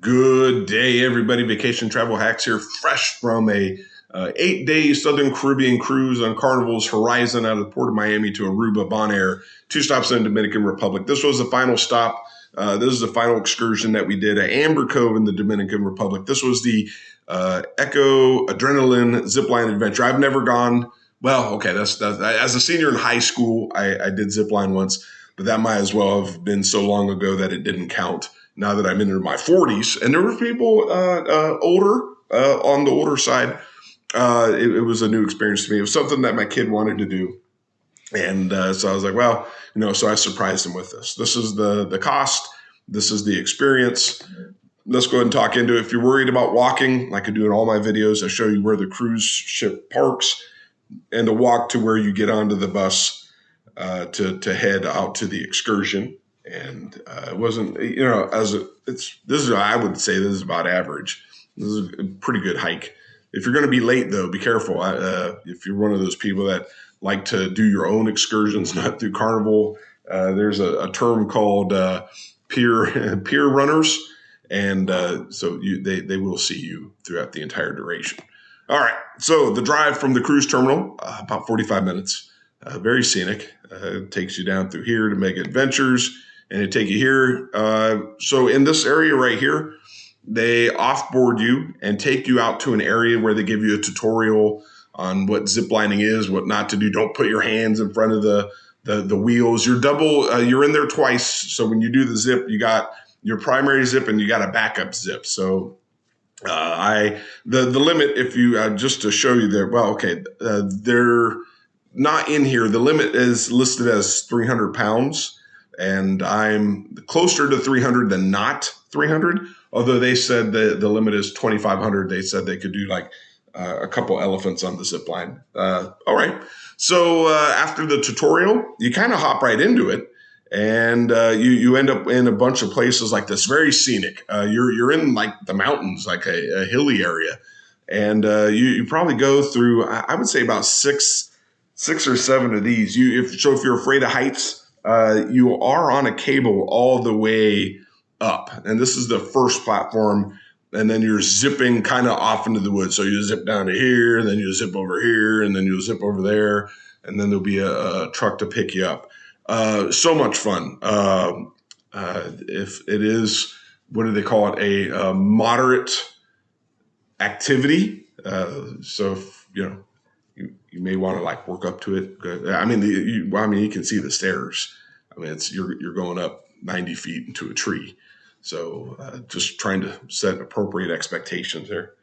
Good day, everybody. Vacation Travel Hacks here, fresh from a 8-day Southern Caribbean cruise on Carnival's Horizon out of the Port of Miami to Aruba, Bonaire, 2 stops in the Dominican Republic. This was the final stop. This is the final excursion that we did at Amber Cove in the Dominican Republic. This was the ECO Adrenaline Zipline Adventure. I've never gone. Well, okay, that's as a senior in high school, I did zipline once, but that might as well have been so long ago that it didn't count. Now that I'm into my 40s, and there were people older, on the older side, it was a new experience to me. It was something that my kid wanted to do. And so I was like, well, so I surprised him with this. This is the cost. This is the experience. Let's go ahead and talk into it. If you're worried about walking, like I do in all my videos, I show you where the cruise ship parks and to walk to where you get onto the bus to head out to the excursion. And it wasn't, I would say this is about average. This is a pretty good hike. If you're going to be late, though, be careful. If you're one of those people that like to do your own excursions, not through Carnival, there's a term called peer runners. And so they will see you throughout the entire duration. All right. So the drive from the cruise terminal, about 45 minutes, very scenic. It takes you down through here to make adventures. And they take you here. So in this area right here, they offboard you and take you out to an area where they give you a tutorial on what ziplining is, what not to do. Don't put your hands in front of the wheels. You're in there twice. So when you do the zip, you got your primary zip and you got a backup zip. So the limit, if you just to show you there, well, okay, they're not in here. The limit is listed as 300 pounds. And I'm closer to 300 than not 300. Although they said the limit is 2,500. They said they could do like a couple elephants on the zip line. All right. So after the tutorial, you kind of hop right into it. And you end up in a bunch of places like this, very scenic. You're in like the mountains, like a hilly area. And you probably go through, I would say about six or seven of these. If you're afraid of heights, you are on a cable all the way up. And this is the first platform. And then you're zipping kind of off into the woods. So you zip down to here, and then you zip over here, and then you'll zip over there. And then there'll be a truck to pick you up. So much fun. If it is, what do they call it? A moderate activity. So if, you may want to like work up to it. I mean, you can see the stairs. I mean, you're going up 90 feet into a tree. So just trying to set appropriate expectations there.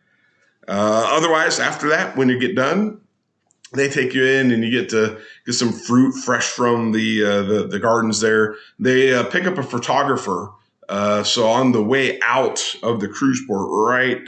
Otherwise, after that, when you get done, they take you in and you get to get some fruit fresh from the gardens there. They pick up a photographer. So on the way out of the cruise port, right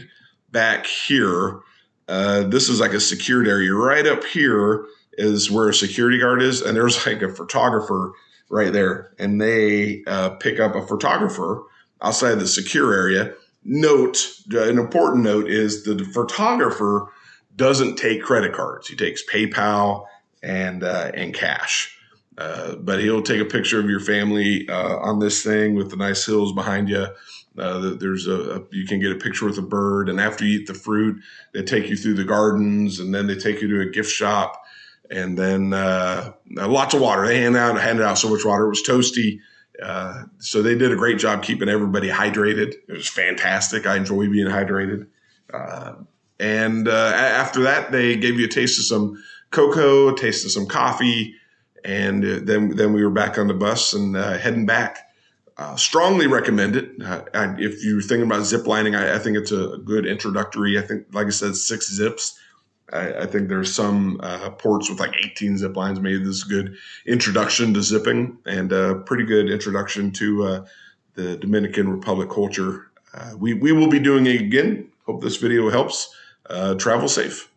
back here, this is like a secured area. Right up here is where a security guard is, and there's like a photographer right there. And they pick up a photographer outside the secure area. An important note is the photographer doesn't take credit cards. He takes PayPal and cash. But he'll take a picture of your family on this thing with the nice hills behind you. You can get a picture with a bird, and after you eat the fruit, they take you through the gardens, and then they take you to a gift shop, and then lots of water. They handed out so much water. It was toasty. So they did a great job keeping everybody hydrated. It was fantastic. I enjoy being hydrated. And after that, they gave you a taste of some cocoa, a taste of some coffee, and then we were back on the bus and heading back. Strongly recommend it. If you're thinking about zip lining, I think it's a good introductory. I think, like I said, 6 zips. I think there's some ports with like 18 zip lines. Maybe this is a good introduction to zipping and a pretty good introduction to the Dominican Republic culture. We will be doing it again. Hope this video helps. Travel safe.